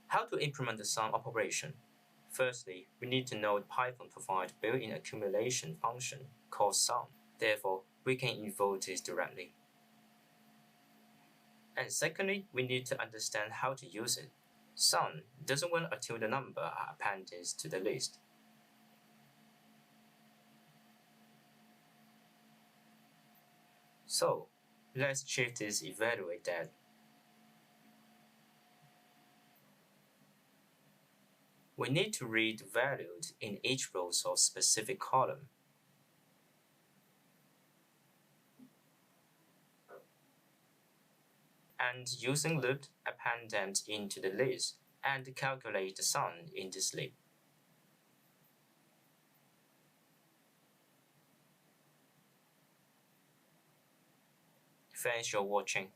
How to implement the sum operation? Firstly, we need to know Python provides built-in accumulation function called sum. Therefore, we can invoke this directly. And secondly, we need to understand how to use it. Sum doesn't wait until the number are appended to the list. So, let's check this evaluate that. We need to read values in each row of specific column. And using loop, append them into the list and calculate the sum in this loop. Thanks for watching.